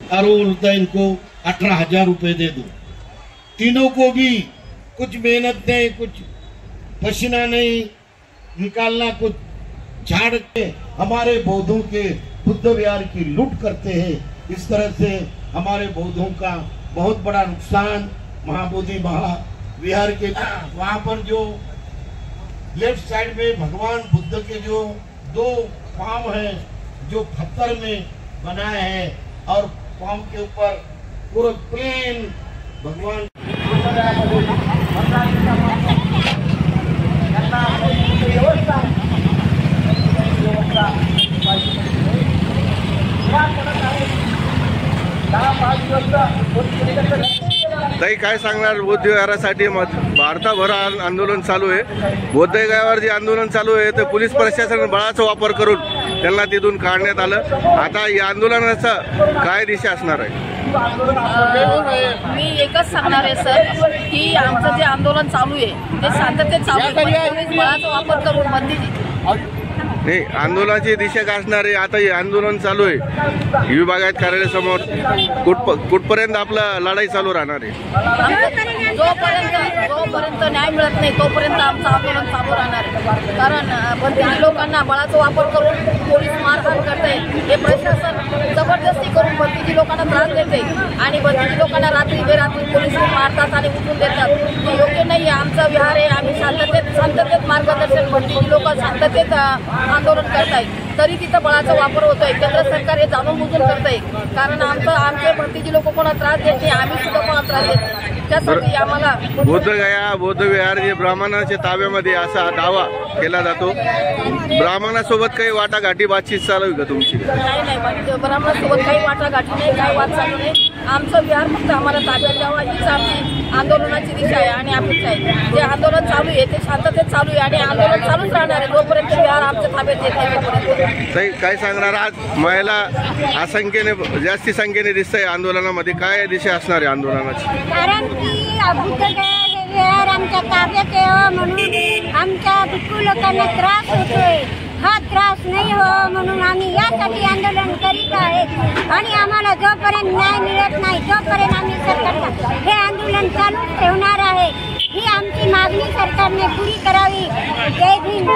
और बोलता है इनको 18,000 रुपए दे दो। तीनों को भी कुछ मेहनत नहीं, कुछ पसीना नहीं निकालना, कुछ झाड़ के हमारे बौद्धों के बुद्ध विहार की लूट करते हैं। इस तरह से हमारे बौद्धों का बहुत बड़ा नुकसान महाबोधि विहार के वहां पर जो लेफ्ट साइड में भगवान बुद्ध के जो 2 पांव हैं जो पत्थर में बनाए हैं और पांव के ऊपर पूरा प्लेन भगवान ताई काय सांगणार बौद्ध विहारासाठी भारताभर आंदोलन चालू आहे। बौद्ध विहारावर जे आंदोलन चालू आहे ते पोलीस प्रशासन बळाचा वापर करून त्यांना तिथून काढण्यात आलं। आता या आंदोलनाचा काय दिशा असणार आहे? मी एकच सांगणार आहे सर की आमचं जे आंदोलन चालू आहे ते शांततेत चालू आहे, पोलीस बळाचा वापर करून बंदी नाही आंदोलनाची दिशा काय असणार आहे? आता हे आंदोलन चालू आहे विभागात कार्यालयासमोर, कुठपर्यंत आपला लढाई चालू राहणार आहे? जोपर्यंत न्याय मिळत नाही तोपर्यंत आमचं आंदोलन चालू राहणार आहे। कारण बंदिजी लोकांना बळाचा वापर करून पोलीस मारहाण करते, हे प्रशासन जबरदस्ती करून बंदिजी लोकांना त्रास देते आणि बंदिजी लोकांना रात्री बेरात्री पोलीस मारतात आणि उठून देतात। हे योग्य नाही आहे। आमचा विहार आहे, आम्ही शांततेत मार्गदर्शन, बंदिजी लोक शांततेत आंदोलन करताय तरी तिथं बळाचा वापर होतोय। केंद्र सरकार हे जाणून बुजून करतंय, कारण आमचे भरतीचे लोक कोणाला त्रास देत नाही, आम्ही सुद्धा कोणाला त्रास देत नाही। त्यासाठी आम्हाला बौद्ध विहार जे ब्राह्मणाच्या ताब्यामध्ये असा दावा केला जातो। ब्राह्मणासोबत काही वाटाघाटी बातचीत चालू आहे का तुमची? नाही, ब्राह्मणासोबत काही वाटाघाटी नाही, काही वाद चालू नाही। आमचं विहार फक्त आम्हाला ताब्यात द्यावा हीच आमची आंदोलनाची दिशा आहे आणि अपेक्षा आहे। जे आंदोलन चालू आहे ते शांततेत चालू आहे आणि आंदोलन चालूच राहणार आहे जोपर्यंत विहार आमच्या ताब्यात येत नाही। काय सांगणार? आज महिला जास्ती संख्येने दिसतंय आंदोलनामध्ये, काय दिशा असणार आहे आंदोलनाची? कारण की बुद्ध विहार आमच्या ताब्यात यावं म्हणून आमच्या भिक्खू लोकांना त्रास होतोय। हा त्रास नाही हो म्हणून आम्ही यासाठी आंदोलन करीत आहे आणि आम्हाला जोपर्यंत न्याय मिळत नाही तोपर्यंत आम्ही सरकारला हे आंदोलन चालू ठेवणार आहे। ही आमची मागणी सरकारने पुरी करावी। जय भीम।